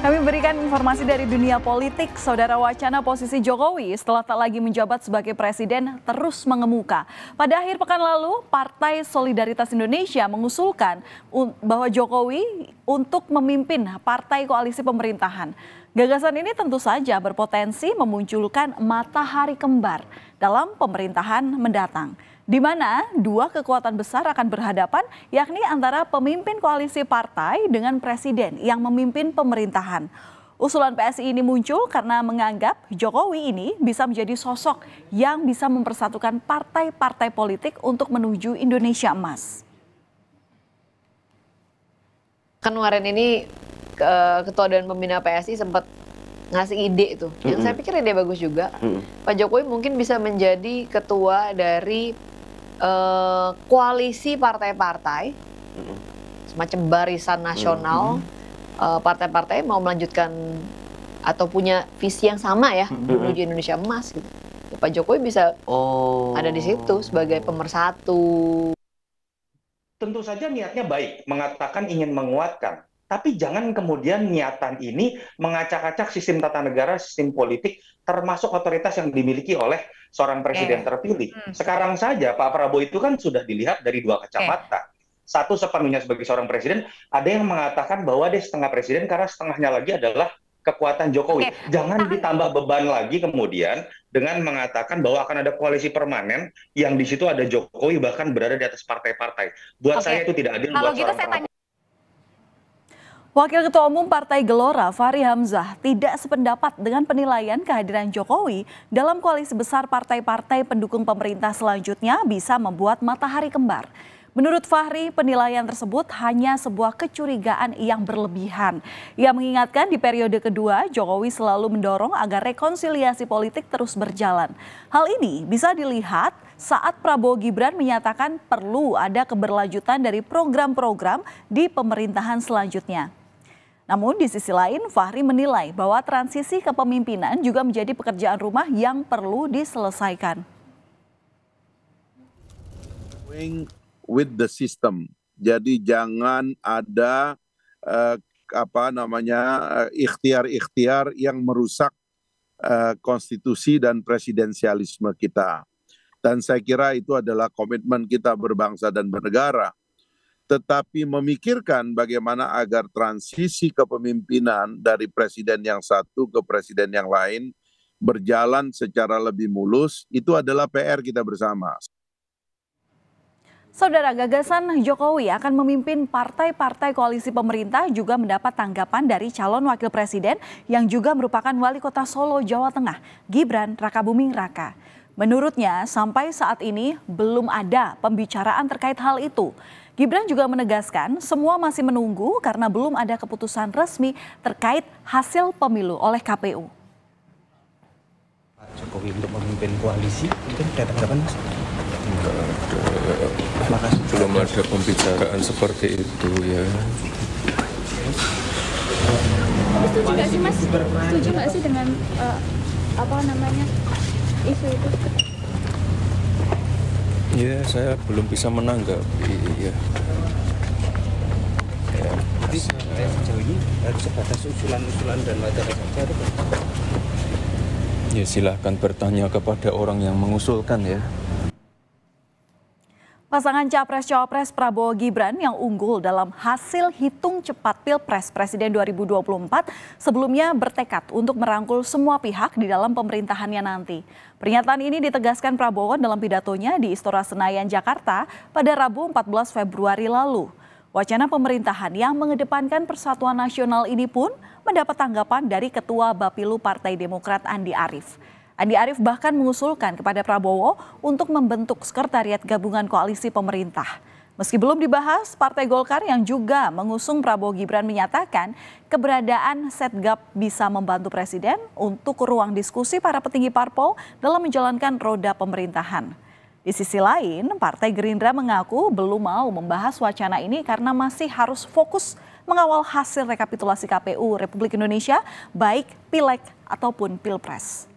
Kami berikan informasi dari dunia politik. Saudara, wacana posisi Jokowi setelah tak lagi menjabat sebagai presiden terus mengemuka. Pada akhir pekan lalu, Partai Solidaritas Indonesia mengusulkan bahwa Jokowi untuk memimpin partai koalisi pemerintahan. Gagasan ini tentu saja berpotensi memunculkan matahari kembar dalam pemerintahan mendatang, di mana dua kekuatan besar akan berhadapan, yakni antara pemimpin koalisi partai dengan presiden yang memimpin pemerintahan. Usulan PSI ini muncul karena menganggap Jokowi ini bisa menjadi sosok yang bisa mempersatukan partai-partai politik untuk menuju Indonesia Emas. Kemarin ini Ketua Dewan Pembina PSI sempat ngasih ide itu, yang saya pikir ide bagus juga. Pak Jokowi mungkin bisa menjadi ketua dari koalisi partai-partai, semacam barisan nasional, partai-partai mau melanjutkan atau punya visi yang sama ya, menuju Indonesia Emas gitu. Ya, Pak Jokowi bisa ada di situ sebagai pemersatu. Tentu saja niatnya baik, mengatakan ingin menguatkan. Tapi jangan kemudian niatan ini mengacak-acak sistem tata negara, sistem politik, termasuk otoritas yang dimiliki oleh seorang presiden terpilih. Sekarang saja Pak Prabowo itu kan sudah dilihat dari dua kacamata. Satu, sepenuhnya sebagai seorang presiden, ada yang mengatakan bahwa dia setengah presiden karena setengahnya lagi adalah kekuatan Jokowi. Jangan ditambah beban lagi kemudian dengan mengatakan bahwa akan ada koalisi permanen yang di situ ada Jokowi bahkan berada di atas partai-partai. Buat saya itu tidak adil buat seorang Prabowo. Wakil Ketua Umum Partai Gelora, Fahri Hamzah, tidak sependapat dengan penilaian kehadiran Jokowi dalam koalisi besar partai-partai pendukung pemerintah selanjutnya bisa membuat matahari kembar. Menurut Fahri, penilaian tersebut hanya sebuah kecurigaan yang berlebihan. Ia mengingatkan di periode kedua, Jokowi selalu mendorong agar rekonsiliasi politik terus berjalan. Hal ini bisa dilihat saat Prabowo Gibran menyatakan perlu ada keberlanjutan dari program-program di pemerintahan selanjutnya. Namun di sisi lain, Fahri menilai bahwa transisi kepemimpinan juga menjadi pekerjaan rumah yang perlu diselesaikan. With the system, jadi jangan ada ikhtiar-ikhtiar yang merusak konstitusi dan presidensialisme kita. Dan saya kira itu adalah komitmen kita berbangsa dan bernegara. Tetapi memikirkan bagaimana agar transisi kepemimpinan dari presiden yang satu ke presiden yang lain berjalan secara lebih mulus, itu adalah PR kita bersama. Saudara, gagasan Jokowi akan memimpin partai-partai koalisi pemerintah juga mendapat tanggapan dari calon wakil presiden yang juga merupakan wali kota Solo, Jawa Tengah, Gibran Rakabuming Raka. Menurutnya, sampai saat ini belum ada pembicaraan terkait hal itu. Gibran juga menegaskan semua masih menunggu karena belum ada keputusan resmi terkait hasil pemilu oleh KPU. Pak Jokowi untuk memimpin koalisi itu datang kapan, Mas? Belum ada pembicaraan seperti itu ya. Setuju nggak sih, Mas? Setuju nggak sih dengan isu itu? Ya, saya belum bisa menanggapi ya. Jadi sejauh ini harus sebatas usulan-usulan dan wacana saja atau bagaimana? Ya, silahkan bertanya kepada orang yang mengusulkan ya. Pasangan Capres-Cawapres Prabowo Gibran yang unggul dalam hasil hitung cepat Pilpres Presiden 2024 sebelumnya bertekad untuk merangkul semua pihak di dalam pemerintahannya nanti. Pernyataan ini ditegaskan Prabowo dalam pidatonya di Istora Senayan, Jakarta pada Rabu 14 Februari lalu. Wacana pemerintahan yang mengedepankan persatuan nasional ini pun mendapat tanggapan dari Ketua Bapilu Partai Demokrat Andi Arief. Andi Arief bahkan mengusulkan kepada Prabowo untuk membentuk sekretariat gabungan koalisi pemerintah. Meski belum dibahas, Partai Golkar yang juga mengusung Prabowo Gibran menyatakan keberadaan Setgab bisa membantu Presiden untuk ruang diskusi para petinggi parpol dalam menjalankan roda pemerintahan. Di sisi lain, Partai Gerindra mengaku belum mau membahas wacana ini karena masih harus fokus mengawal hasil rekapitulasi KPU Republik Indonesia, baik Pileg ataupun Pilpres.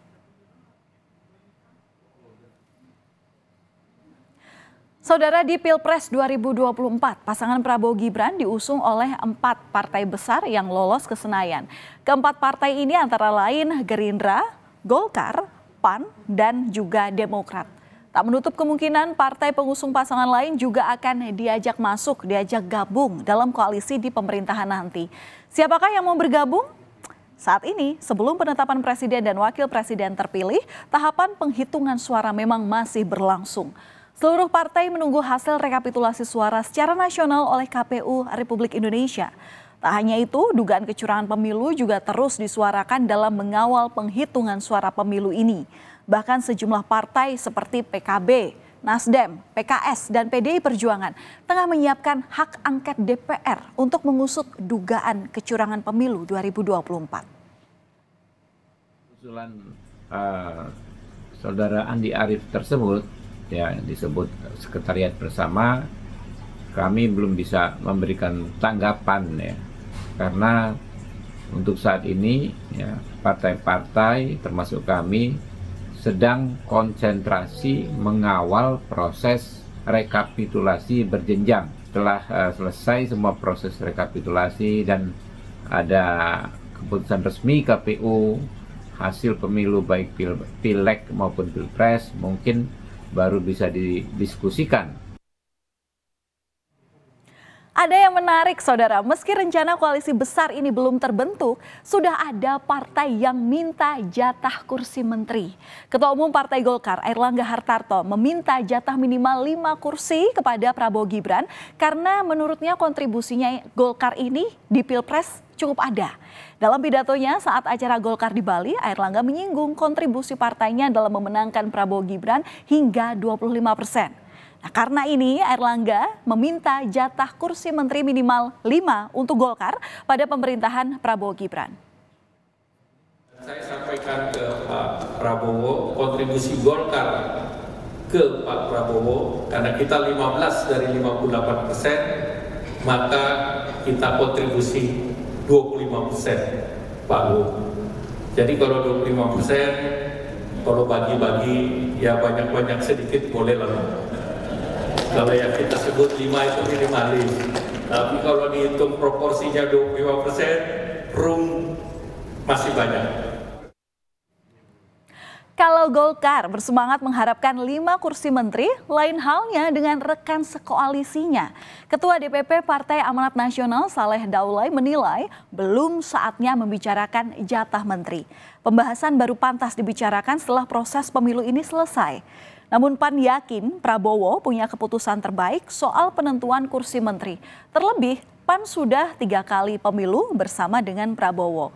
Saudara, di Pilpres 2024, pasangan Prabowo Gibran diusung oleh 4 partai besar yang lolos ke Senayan. Keempat partai ini antara lain Gerindra, Golkar, PAN, dan juga Demokrat. Tak menutup kemungkinan partai pengusung pasangan lain juga akan diajak gabung dalam koalisi di pemerintahan nanti. Siapakah yang mau bergabung? Saat ini, sebelum penetapan presiden dan wakil presiden terpilih, tahapan penghitungan suara memang masih berlangsung. Seluruh partai menunggu hasil rekapitulasi suara secara nasional oleh KPU Republik Indonesia. Tak hanya itu, dugaan kecurangan pemilu juga terus disuarakan dalam mengawal penghitungan suara pemilu ini. Bahkan sejumlah partai seperti PKB, Nasdem, PKS, dan PDI Perjuangan tengah menyiapkan hak angket DPR untuk mengusut dugaan kecurangan pemilu 2024. Usulan Saudara Andi Arief tersebut, ya disebut sekretariat bersama, kami belum bisa memberikan tanggapan ya, karena untuk saat ini ya partai-partai termasuk kami sedang konsentrasi mengawal proses rekapitulasi berjenjang. Setelah selesai semua proses rekapitulasi dan ada keputusan resmi KPU hasil pemilu baik pileg maupun pilpres, mungkin baru bisa didiskusikan. Ada yang menarik, saudara. Meski rencana koalisi besar ini belum terbentuk, sudah ada partai yang minta jatah kursi menteri. Ketua Umum Partai Golkar, Airlangga Hartarto, meminta jatah minimal 5 kursi kepada Prabowo Gibran karena menurutnya kontribusinya Golkar ini di Pilpres cukup ada. Dalam pidatonya saat acara Golkar di Bali, Airlangga menyinggung kontribusi partainya dalam memenangkan Prabowo Gibran hingga 25%. Nah, karena ini Airlangga meminta jatah kursi menteri minimal 5 untuk Golkar pada pemerintahan Prabowo Gibran. Saya sampaikan ke Pak Prabowo kontribusi Golkar ke Pak Prabowo, karena kita 15 dari 58%, maka kita kontribusi 25%, Pak Bu. Jadi kalau 25%, kalau bagi-bagi ya banyak-banyak sedikit boleh lah. Kalau yang kita sebut 5 itu minimalis. Tapi kalau dihitung proporsinya 25%, room masih banyak. Kalau Golkar bersemangat mengharapkan 5 kursi menteri, lain halnya dengan rekan sekoalisinya. Ketua DPP Partai Amanat Nasional Saleh Daulay menilai belum saatnya membicarakan jatah menteri. Pembahasan baru pantas dibicarakan setelah proses pemilu ini selesai. Namun PAN yakin Prabowo punya keputusan terbaik soal penentuan kursi menteri. Terlebih, PAN sudah 3 kali pemilu bersama dengan Prabowo.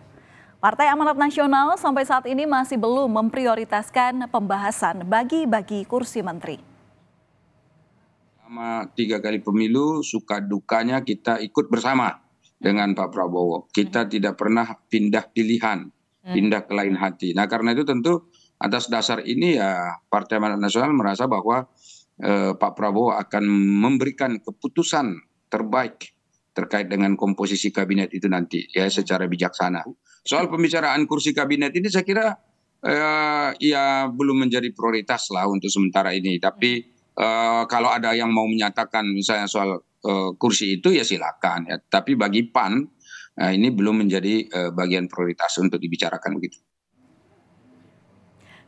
Partai Amanat Nasional sampai saat ini masih belum memprioritaskan pembahasan bagi-bagi kursi menteri. Selama 3 kali pemilu, suka dukanya kita ikut bersama dengan Pak Prabowo. Kita tidak pernah pindah pilihan, pindah ke lain hati. Nah, karena itu tentu atas dasar ini ya Partai Amanat Nasional merasa bahwa Pak Prabowo akan memberikan keputusan terbaik terkait dengan komposisi kabinet itu nanti ya secara bijaksana. Soal pembicaraan kursi kabinet ini saya kira ya belum menjadi prioritas lah untuk sementara ini. Tapi kalau ada yang mau menyatakan misalnya soal kursi itu ya silakan ya. Tapi bagi PAN ini belum menjadi bagian prioritas untuk dibicarakan begitu.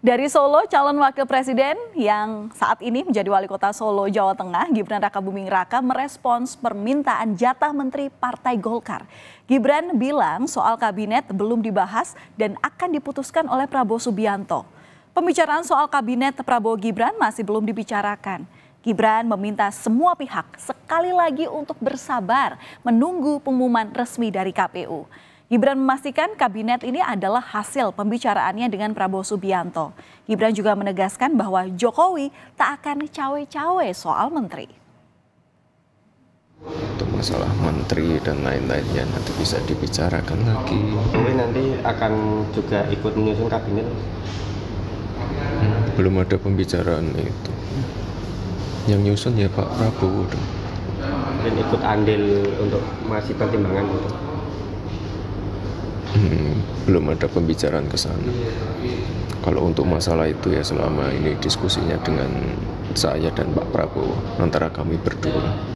Dari Solo, calon wakil presiden yang saat ini menjadi wali kota Solo, Jawa Tengah, Gibran Rakabuming Raka merespons permintaan jatah menteri Partai Golkar. Gibran bilang soal kabinet belum dibahas dan akan diputuskan oleh Prabowo Subianto. Pembicaraan soal kabinet Prabowo Gibran masih belum dibicarakan. Gibran meminta semua pihak sekali lagi untuk bersabar menunggu pengumuman resmi dari KPU. Gibran memastikan kabinet ini adalah hasil pembicaraannya dengan Prabowo Subianto. Gibran juga menegaskan bahwa Jokowi tak akan cawe-cawe soal menteri. Untuk masalah menteri dan lain-lainnya nanti bisa dibicarakan lagi. Jokowi nanti akan juga ikut menyusun kabinet. Belum ada pembicaraan itu. Yang nyusun ya Pak Prabowo dong. Dan ikut andil untuk masih pertimbangan itu. Belum ada pembicaraan ke sana. Kalau untuk masalah itu ya selama ini diskusinya dengan saya dan Pak Prabowo, antara kami berdua.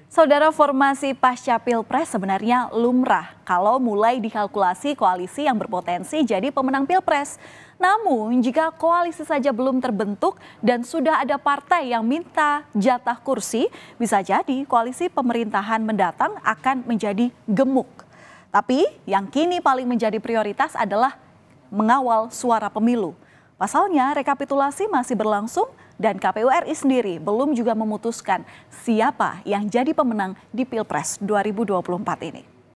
Saudara, formasi pasca Pilpres sebenarnya lumrah kalau mulai dikalkulasi koalisi yang berpotensi jadi pemenang Pilpres. Namun jika koalisi saja belum terbentuk dan sudah ada partai yang minta jatah kursi, bisa jadi koalisi pemerintahan mendatang akan menjadi gemuk. Tapi yang kini paling menjadi prioritas adalah mengawal suara pemilu. Pasalnya rekapitulasi masih berlangsung dan KPU RI sendiri belum juga memutuskan siapa yang jadi pemenang di Pilpres 2024 ini.